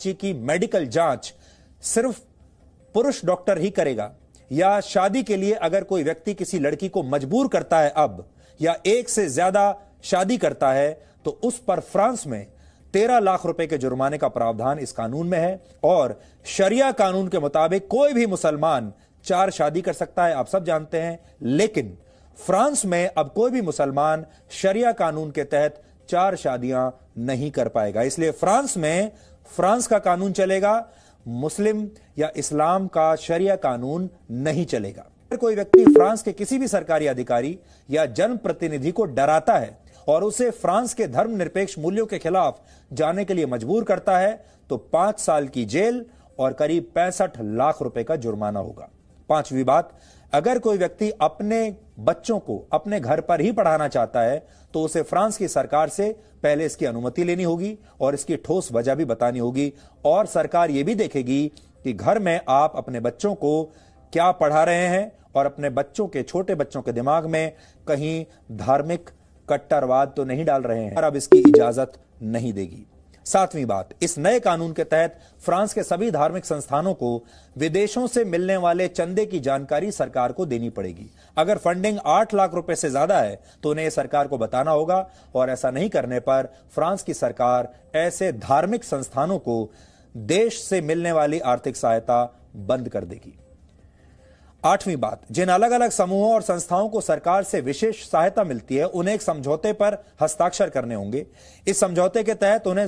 बच्ची की मेडिकल जांच सिर्फ पुरुष डॉक्टर ही करेगा, या शादी के लिए अगर कोई व्यक्ति किसी लड़की को मजबूर करता है अब, या एक से ज्यादा शादी करता है, तो उस पर फ्रांस में 13 लाख रुपए के जुर्माने का प्रावधान इस कानून में है। और शरिया कानून के मुताबिक कोई भी मुसलमान 4 शादी कर सकता है, आप सब जानते हैं। लेकिन फ्रांस में अब कोई भी मुसलमान शरिया कानून के तहत 4 शादियां नहीं कर पाएगा। इसलिए फ्रांस में फ्रांस का कानून चलेगा, मुस्लिम या इस्लाम का शरिया कानून नहीं चलेगा। अगर कोई व्यक्ति फ्रांस के किसी भी सरकारी अधिकारी या जनप्रतिनिधि को डराता है और उसे फ्रांस के धर्मनिरपेक्ष मूल्यों के खिलाफ जाने के लिए मजबूर करता है, तो 5 साल की जेल और करीब 65 लाख रुपए का जुर्माना होगा। 5वीं बात, अगर कोई व्यक्ति अपने बच्चों को अपने घर पर ही पढ़ाना चाहता है, तो उसे फ्रांस की सरकार से पहले इसकी अनुमति लेनी होगी और इसकी ठोस वजह भी बतानी होगी। और सरकार यह भी देखेगी कि घर में आप अपने बच्चों को क्या पढ़ा रहे हैं और अपने बच्चों के, छोटे बच्चों के दिमाग में कहीं धार्मिक कट्टरवाद तो नहीं डाल रहे हैं, और अब इसकी इजाजत नहीं देगी। 7वीं बात, इस नए कानून के तहत फ्रांस के सभी धार्मिक संस्थानों को विदेशों से मिलने वाले चंदे की जानकारी सरकार को देनी पड़ेगी। अगर फंडिंग 8 लाख रुपए से ज्यादा है तो उन्हें सरकार को बताना होगा, और ऐसा नहीं करने पर फ्रांस की सरकार ऐसे धार्मिक संस्थानों को देश से मिलने वाली आर्थिक सहायता बंद कर देगी। 8वीं बात, जिन अलग अलग समूहों और संस्थाओं को सरकार से विशेष सहायता मिलती है, उन्हें एक समझौते पर हस्ताक्षर करने होंगे। इस समझौते के तहत उन्हें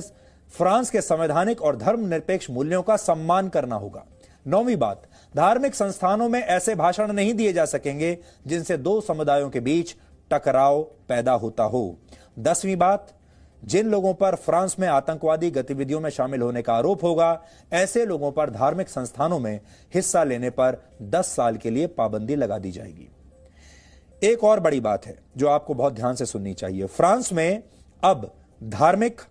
फ्रांस के संवैधानिक और धर्मनिरपेक्ष मूल्यों का सम्मान करना होगा। 9वीं बात, धार्मिक संस्थानों में ऐसे भाषण नहीं दिए जा सकेंगे जिनसे 2 समुदायों के बीच टकराव पैदा होता हो। 10वीं बात, जिन लोगों पर फ्रांस में आतंकवादी गतिविधियों में शामिल होने का आरोप होगा, ऐसे लोगों पर धार्मिक संस्थानों में हिस्सा लेने पर 10 साल के लिए पाबंदी लगा दी जाएगी। एक और बड़ी बात है जो आपको बहुत ध्यान से सुननी चाहिए। फ्रांस में अब धार्मिक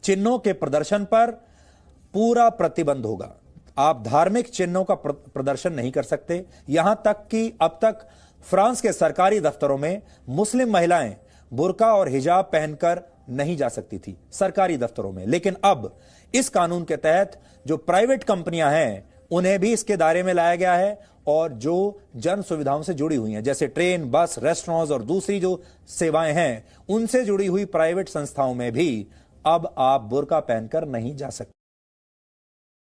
चिन्हों के प्रदर्शन पर पूरा प्रतिबंध होगा। आप धार्मिक चिन्हों का प्रदर्शन नहीं कर सकते। यहां तक कि अब तक फ्रांस के सरकारी दफ्तरों में मुस्लिम महिलाएं बुर्का और हिजाब पहनकर नहीं जा सकती थी सरकारी दफ्तरों में, लेकिन अब इस कानून के तहत जो प्राइवेट कंपनियां हैं उन्हें भी इसके दायरे में लाया गया है, और जो जन सुविधाओं से जुड़ी हुई हैं जैसे ट्रेन, बस, रेस्टोरेंट्स और दूसरी जो सेवाएं हैं, उनसे जुड़ी हुई प्राइवेट संस्थाओं में भी अब आप बुर्का पहनकर नहीं जा सकते।